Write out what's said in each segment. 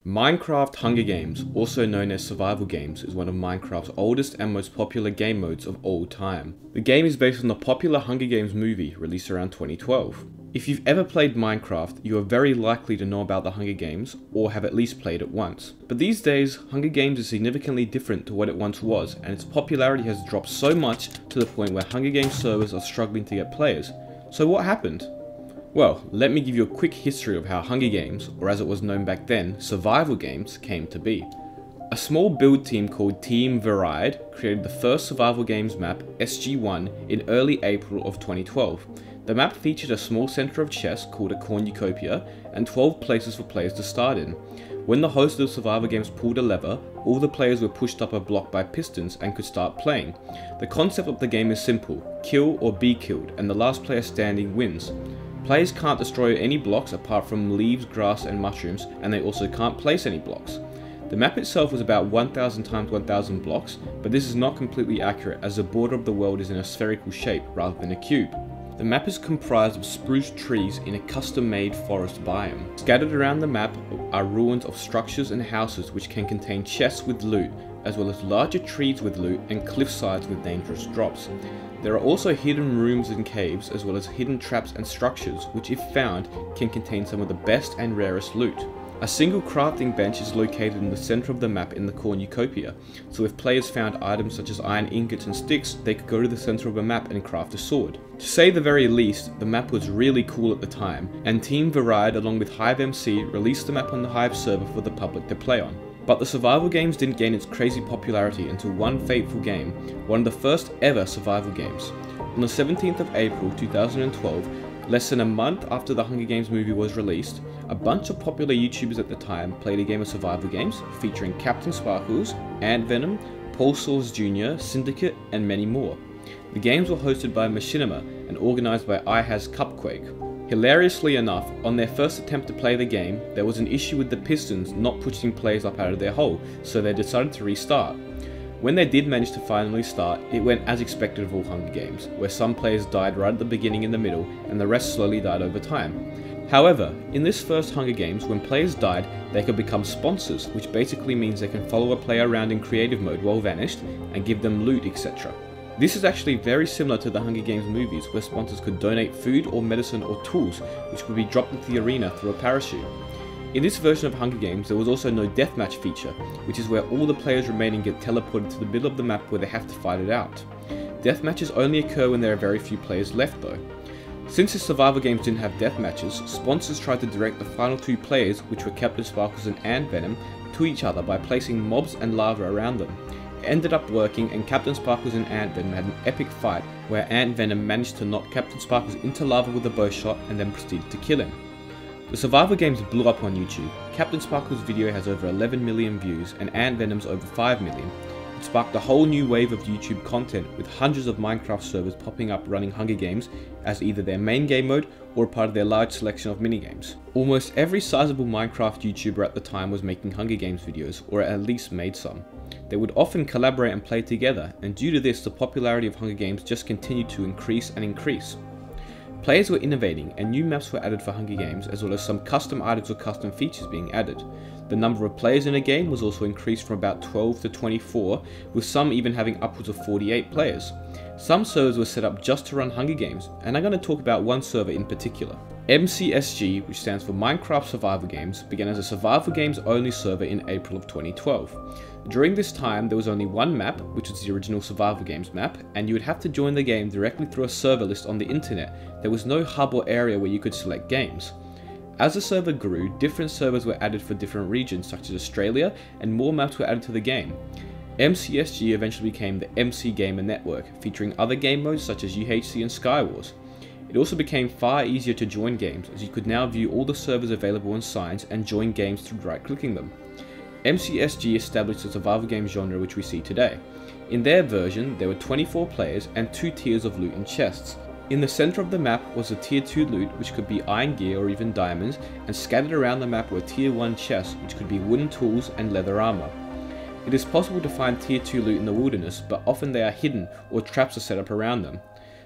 Minecraft Hunger Games, also known as survival games, is one of Minecraft's oldest and most popular game modes of all time. The game is based on the popular Hunger Games movie released around 2012. If you've ever played Minecraft, you are very likely to know about the Hunger Games, or have at least played it once. But these days, Hunger Games is significantly different to what it once was, and its popularity has dropped so much to the point where Hunger Games servers are struggling to get players. So what happened? Well, let me give you a quick history of how Hunger Games, or as it was known back then, survival games, came to be. A small build team called TheMisterEpic created the first survival games map, SG1, in early April of 2012. The map featured a small centre of chess called a cornucopia and 12 places for players to start in. When the host of the survival games pulled a lever, all the players were pushed up a block by pistons and could start playing. The concept of the game is simple: kill or be killed, and the last player standing wins. Players can't destroy any blocks apart from leaves, grass and mushrooms, and they also can't place any blocks. The map itself was about 1000 times 1000 blocks, but this is not completely accurate as the border of the world is in a spherical shape rather than a cube. The map is comprised of spruce trees in a custom-made forest biome. Scattered around the map are ruins of structures and houses which can contain chests with loot, as well as larger trees with loot and cliff sides with dangerous drops. There are also hidden rooms and caves, as well as hidden traps and structures, which if found, can contain some of the best and rarest loot. A single crafting bench is located in the centre of the map in the cornucopia, so if players found items such as iron ingots and sticks, they could go to the centre of a map and craft a sword. To say the very least, the map was really cool at the time, and TheMisterEpic along with Hive MC released the map on the Hive server for the public to play on. But the survival games didn't gain its crazy popularity until one fateful game, one of the first ever survival games. On the 17th of April 2012, less than a month after the Hunger Games movie was released, a bunch of popular YouTubers at the time played a game of survival games featuring Captain Sparkles, Ant Venom, Paul Sauce Jr., Syndicate, and many more. The games were hosted by Machinima and organised by iHasCupquake. Hilariously enough, on their first attempt to play the game, there was an issue with the pistons not pushing players up out of their hole, so they decided to restart. When they did manage to finally start, it went as expected of all Hunger Games, where some players died right at the beginning and the middle, and the rest slowly died over time. However, in this first Hunger Games, when players died, they could become sponsors, which basically means they can follow a player around in creative mode while vanished, and give them loot, etc. This is actually very similar to the Hunger Games movies, where sponsors could donate food or medicine or tools, which would be dropped into the arena through a parachute. In this version of Hunger Games, there was also no deathmatch feature, which is where all the players remaining get teleported to the middle of the map where they have to fight it out. Deathmatches only occur when there are very few players left though. Since the survival games didn't have deathmatches, sponsors tried to direct the final two players, which were Captain Sparkles and Ant Venom, to each other by placing mobs and lava around them. It ended up working, and Captain Sparkles and Ant Venom had an epic fight where Ant Venom managed to knock Captain Sparkles into lava with a bow shot and then proceeded to kill him. The survival games blew up on YouTube. Captain Sparkle's video has over 11 million views and Ant Venom's over 5 million. It sparked a whole new wave of YouTube content, with hundreds of Minecraft servers popping up running Hunger Games as either their main game mode or part of their large selection of minigames. Almost every sizable Minecraft YouTuber at the time was making Hunger Games videos, or at least made some. They would often collaborate and play together, and due to this, the popularity of Hunger Games just continued to increase and increase. Players were innovating, and new maps were added for Hunger Games, as well as some custom items or custom features being added. The number of players in a game was also increased from about 12 to 24, with some even having upwards of 48 players. Some servers were set up just to run Hunger Games, and I'm going to talk about one server in particular. MCSG, which stands for Minecraft Survival Games, began as a survival games only server in April of 2012. During this time, there was only one map, which was the original survival games map, and you would have to join the game directly through a server list on the internet. There was no hub or area where you could select games. As the server grew, different servers were added for different regions such as Australia, and more maps were added to the game. MCSG eventually became the MCGamer Network, featuring other game modes such as UHC and Skywars. It also became far easier to join games, as you could now view all the servers available on signs and join games through right-clicking them. MCSG established the survival game genre which we see today. In their version, there were 24 players and 2 tiers of loot and chests. In the centre of the map was the tier 2 loot, which could be iron gear or even diamonds, and scattered around the map were tier 1 chests, which could be wooden tools and leather armour. It is possible to find tier 2 loot in the wilderness, but often they are hidden or traps are set up around them.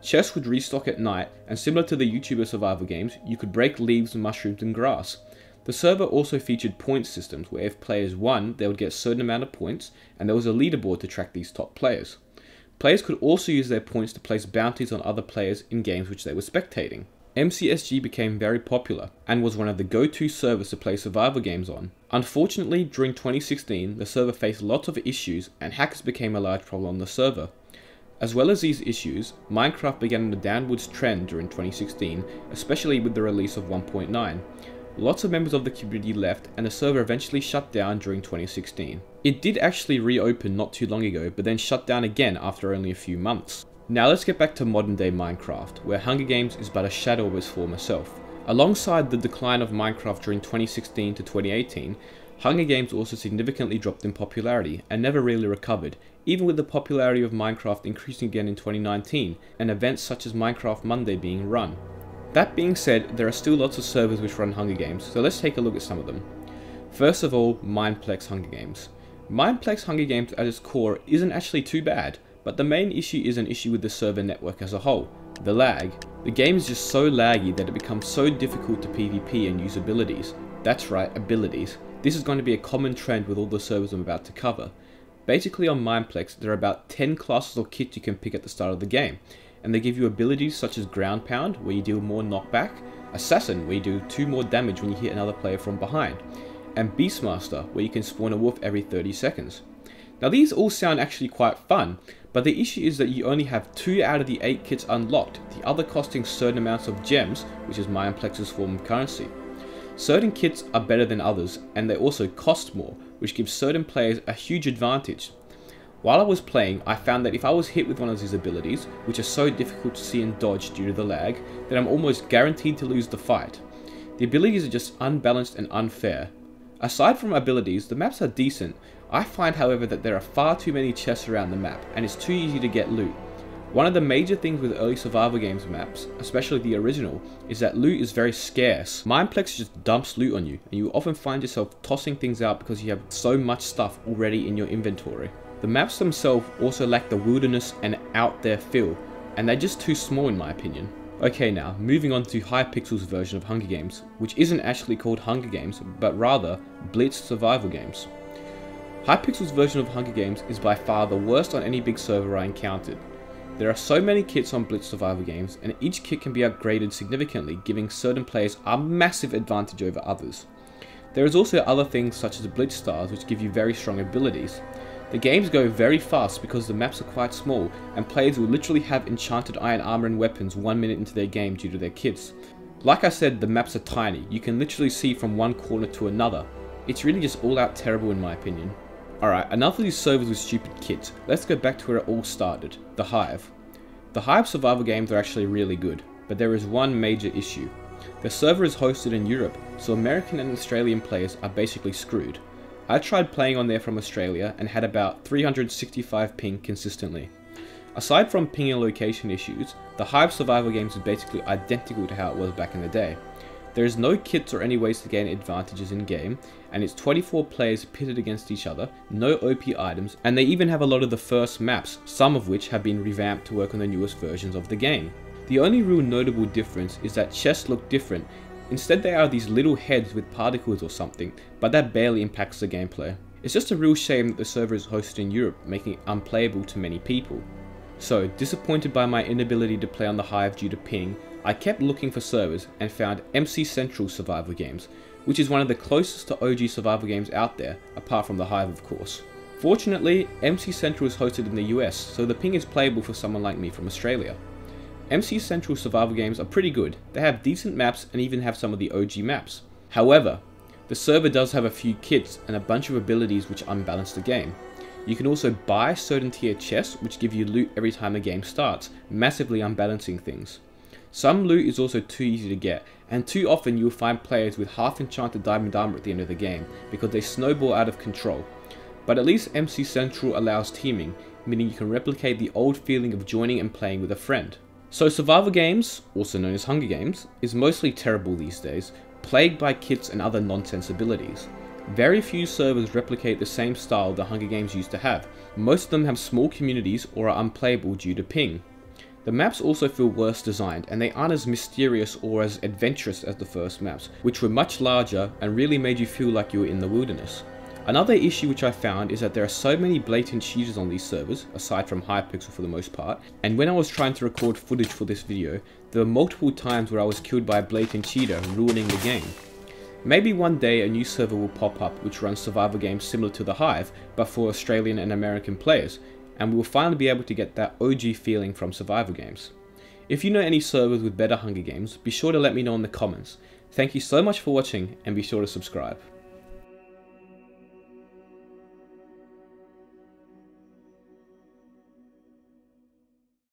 Chests would restock at night, and similar to the YouTuber survival games, you could break leaves, mushrooms and grass. The server also featured point systems where if players won, they would get a certain amount of points, and there was a leaderboard to track these top players. Players could also use their points to place bounties on other players in games which they were spectating. MCSG became very popular and was one of the go-to servers to play survival games on. Unfortunately, during 2016, the server faced lots of issues and hackers became a large problem on the server. As well as these issues, Minecraft began on a downwards trend during 2016, especially with the release of 1.9. Lots of members of the community left and the server eventually shut down during 2016. It did actually reopen not too long ago, but then shut down again after only a few months. Now let's get back to modern day Minecraft, where Hunger Games is but a shadow of its former self. Alongside the decline of Minecraft during 2016 to 2018, Hunger Games also significantly dropped in popularity and never really recovered, even with the popularity of Minecraft increasing again in 2019 and events such as Minecraft Monday being run. That being said, there are still lots of servers which run Hunger Games, so let's take a look at some of them. First of all, Mineplex Hunger Games. Mineplex Hunger Games at its core isn't actually too bad, but the main issue is an issue with the server network as a whole, the lag. The game is just so laggy that it becomes so difficult to PvP and use abilities. That's right, abilities. This is going to be a common trend with all the servers I'm about to cover. Basically on Mineplex, there are about 10 classes or kits you can pick at the start of the game, and they give you abilities such as Ground Pound, where you deal more knockback, Assassin, where you do 2 more damage when you hit another player from behind, and Beastmaster, where you can spawn a wolf every 30 seconds. Now these all sound actually quite fun, but the issue is that you only have 2 out of the 8 kits unlocked, the other costing certain amounts of gems, which is Mineplex's form of currency. Certain kits are better than others, and they also cost more, which gives certain players a huge advantage. While I was playing, I found that if I was hit with one of these abilities, which are so difficult to see and dodge due to the lag, then I'm almost guaranteed to lose the fight. The abilities are just unbalanced and unfair. Aside from abilities, the maps are decent. I find however that there are far too many chests around the map, and it's too easy to get loot. One of the major things with early survival games maps, especially the original, is that loot is very scarce. Mineplex just dumps loot on you, and you often find yourself tossing things out because you have so much stuff already in your inventory. The maps themselves also lack the wilderness and out there feel, and they're just too small in my opinion. Okay, now moving on to Hypixel's version of Hunger Games, which isn't actually called Hunger Games, but rather Blitz survival games. Hypixel's version of Hunger Games is by far the worst on any big server I encountered. There are so many kits on Blitz survival games, and each kit can be upgraded significantly, giving certain players a massive advantage over others. There is also other things such as Blitz stars, which give you very strong abilities. The games go very fast because the maps are quite small, and players will literally have enchanted iron armor and weapons 1 minute into their game due to their kits. Like I said, the maps are tiny, you can literally see from one corner to another. It's really just all out terrible in my opinion. Alright, enough of these servers with stupid kits, let's go back to where it all started, the Hive. The Hive survival games are actually really good, but there is one major issue. The server is hosted in Europe, so American and Australian players are basically screwed. I tried playing on there from Australia and had about 365 ping consistently. Aside from ping and location issues, the Hive survival games is basically identical to how it was back in the day. There is no kits or any ways to gain advantages in game, and it's 24 players pitted against each other, no OP items, and they even have a lot of the first maps, some of which have been revamped to work on the newest versions of the game. The only real notable difference is that chests look different. Instead they are these little heads with particles or something, but that barely impacts the gameplay. It's just a real shame that the server is hosted in Europe, making it unplayable to many people. So, disappointed by my inability to play on the Hive due to ping, I kept looking for servers and found MC Central survival games, which is one of the closest to OG survival games out there, apart from the Hive of course. Fortunately, MC Central is hosted in the US, so the ping is playable for someone like me from Australia. MC Central survival games are pretty good, they have decent maps and even have some of the OG maps. However, the server does have a few kits and a bunch of abilities which unbalance the game. You can also buy certain tier chests which give you loot every time the game starts, massively unbalancing things. Some loot is also too easy to get, and too often you will find players with half enchanted diamond armor at the end of the game because they snowball out of control. But at least MC Central allows teaming, meaning you can replicate the old feeling of joining and playing with a friend. So survival games, also known as Hunger Games, is mostly terrible these days, plagued by kits and other nonsense abilities. Very few servers replicate the same style the Hunger Games used to have. Most of them have small communities or are unplayable due to ping. The maps also feel worse designed, and they aren't as mysterious or as adventurous as the first maps, which were much larger and really made you feel like you were in the wilderness. Another issue which I found is that there are so many blatant cheaters on these servers, aside from Hypixel for the most part, and when I was trying to record footage for this video, there were multiple times where I was killed by a blatant cheater, ruining the game. Maybe one day a new server will pop up which runs survival games similar to the Hive, but for Australian and American players, and we will finally be able to get that OG feeling from survival games. If you know any servers with better Hunger Games, be sure to let me know in the comments. Thank you so much for watching, and be sure to subscribe.